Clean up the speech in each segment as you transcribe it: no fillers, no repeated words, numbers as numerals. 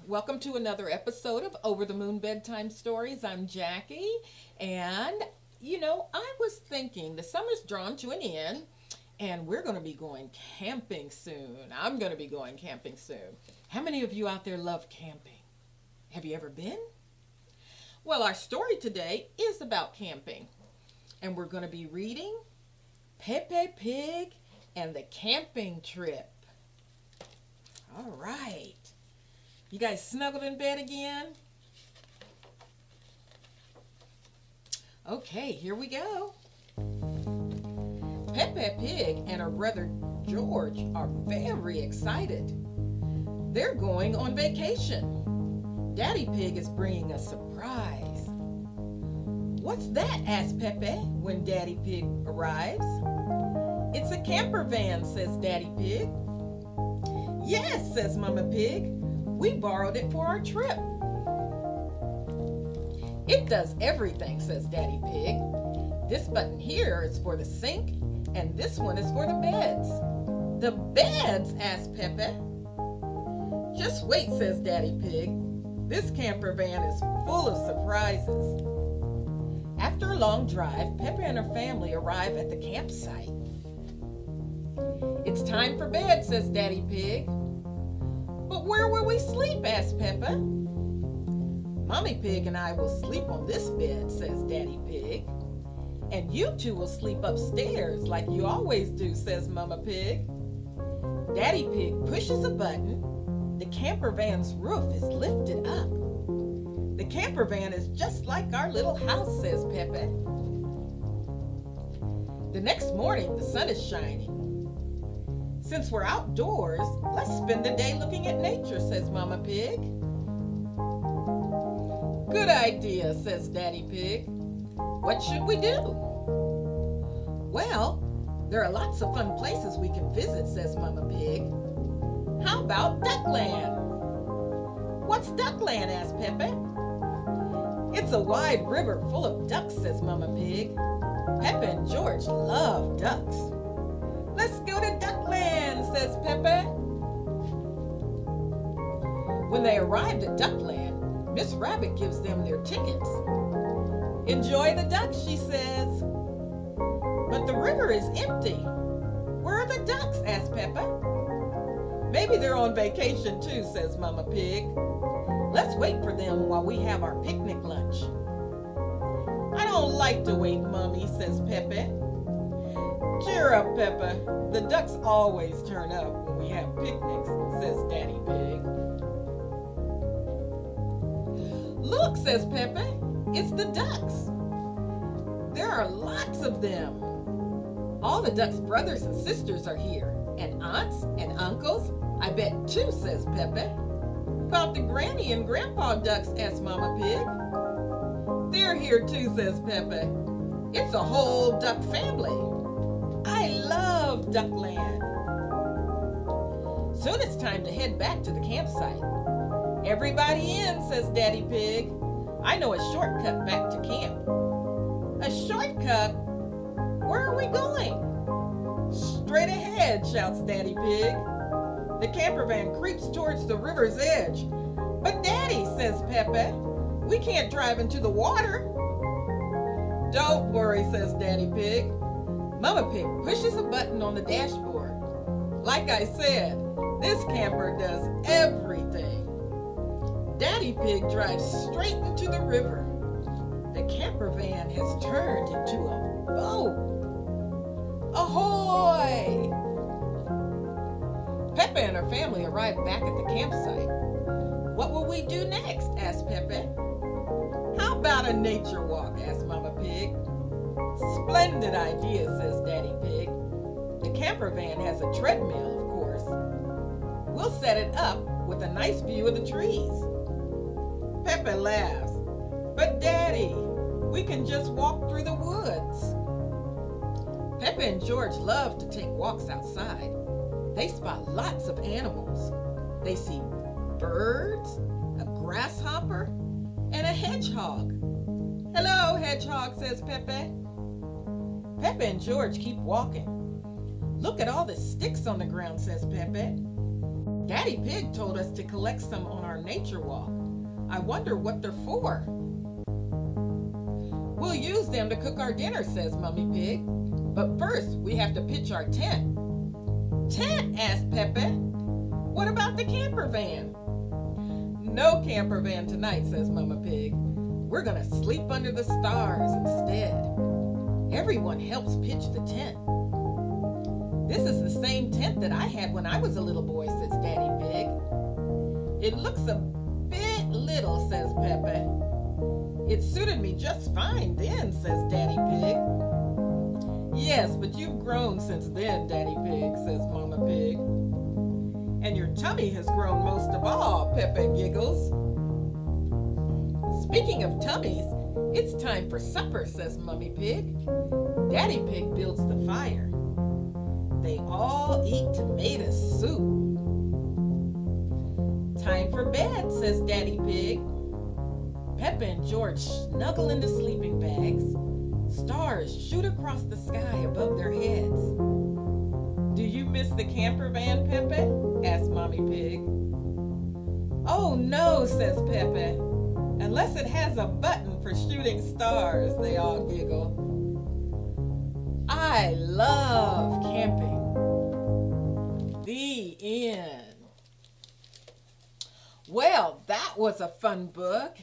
Welcome to another episode of Over the Moon Bedtime Stories. I'm Jackie, and I was thinking the summer's drawn to an end, and we're going to be going camping soon. I'm going to be going camping soon. How many of you out there love camping? Have you ever been? Well, our story today is about camping, and we're going to be reading Peppa Pig and the Camping Trip. All right. You guys snuggled in bed again? Okay, here we go. Peppa Pig and her brother George are very excited. They're going on vacation. Daddy Pig is bringing a surprise. What's that? Asked Peppa when Daddy Pig arrives. It's a camper van, says Daddy Pig. Yes, says Mama Pig. We borrowed it for our trip. It does everything, says Daddy Pig. This button here is for the sink, and this one is for the beds. The beds? Asked Peppa. Just wait, says Daddy Pig. This camper van is full of surprises. After a long drive, Peppa and her family arrive at the campsite. It's time for bed, says Daddy Pig. But where will we sleep? Asked Peppa. Mommy Pig and I will sleep on this bed, says Daddy Pig. And you two will sleep upstairs like you always do, says Mama Pig. Daddy Pig pushes a button. The camper van's roof is lifted up. The camper van is just like our little house, says Peppa. The next morning, the sun is shining. Since we're outdoors, let's spend the day looking at nature, says Mama Pig. Good idea, says Daddy Pig. What should we do? Well, there are lots of fun places we can visit, says Mama Pig. How about Duckland? What's Duckland? Asked Peppa. It's a wide river full of ducks, says Mama Pig. Peppa and George love ducks. Let's go to Duckland, says Peppa. When they arrived at Duckland, Miss Rabbit gives them their tickets. Enjoy the ducks, she says. But the river is empty. Where are the ducks? Asked Peppa. Maybe they're on vacation too, says Mama Pig. Let's wait for them while we have our picnic lunch. I don't like to wait, Mommy, says Peppa. Cheer up, Peppa. The ducks always turn up when we have picnics, says Daddy Pig. Look, says Peppa, it's the ducks. There are lots of them. All the ducks' brothers and sisters are here, and aunts and uncles, I bet too, says Peppa. About the Granny and Grandpa ducks? Asked Mama Pig. They're here too, says Peppa. It's a whole duck family. I love Duckland. Soon it's time to head back to the campsite. Everybody in, says Daddy Pig. I know a shortcut back to camp. A shortcut? Where are we going? Straight ahead, shouts Daddy Pig. The camper van creeps towards the river's edge. But Daddy, says Peppa, we can't drive into the water. Don't worry, says Daddy Pig. Mama Pig pushes a button on the dashboard. Like I said, this camper does everything. Daddy Pig drives straight into the river. The camper van has turned into a boat. Ahoy! Peppa and her family arrived back at the campsite. What will we do next? Asked Peppa. How about a nature walk? Asked Mama Pig. Splendid idea, says Daddy Pig. The camper van has a treadmill, of course. We'll set it up with a nice view of the trees. Peppa laughs. But Daddy, we can just walk through the woods. Peppa and George love to take walks outside. They spot lots of animals. They see birds, a grasshopper, and a hedgehog. Hello, hedgehog, says Peppa. Peppa and George keep walking. Look at all the sticks on the ground, says Peppa. Daddy Pig told us to collect some on our nature walk. I wonder what they're for. We'll use them to cook our dinner, says Mummy Pig. But first, we have to pitch our tent. Tent? Asked Peppa. What about the camper van? No camper van tonight, says Mama Pig. We're gonna sleep under the stars instead. Everyone helps pitch the tent. This is the same tent that I had when I was a little boy, says Daddy Pig. It looks a bit little, says Peppa. It suited me just fine then, says Daddy Pig. Yes, but you've grown since then, Daddy Pig, says Mama Pig. And your tummy has grown most of all, Peppa giggles. Speaking of tummies, it's time for supper, says Mummy Pig. Daddy Pig builds the fire. They all eat tomato soup. Time for bed, says Daddy Pig. Peppa and George snuggle into sleeping bags. Stars shoot across the sky above their heads. Do you miss the camper van, Peppa? Asked Mommy Pig. Oh no, says Peppa. Unless it has a button for shooting stars, they all giggle. I love camping. The end. Well, that was a fun book.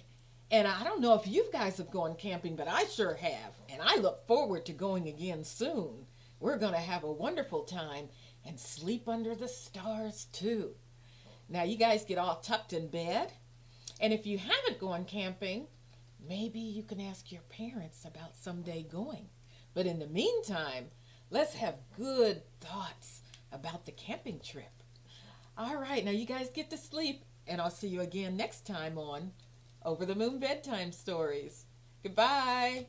And I don't know if you guys have gone camping, but I sure have. And I look forward to going again soon. We're going to have a wonderful time and sleep under the stars too. Now you guys get all tucked in bed. And if you haven't gone camping, maybe you can ask your parents about someday going. But in the meantime, let's have good thoughts about the camping trip. All right, now you guys get to sleep. And I'll see you again next time on Over the Moon Bedtime Stories. Goodbye.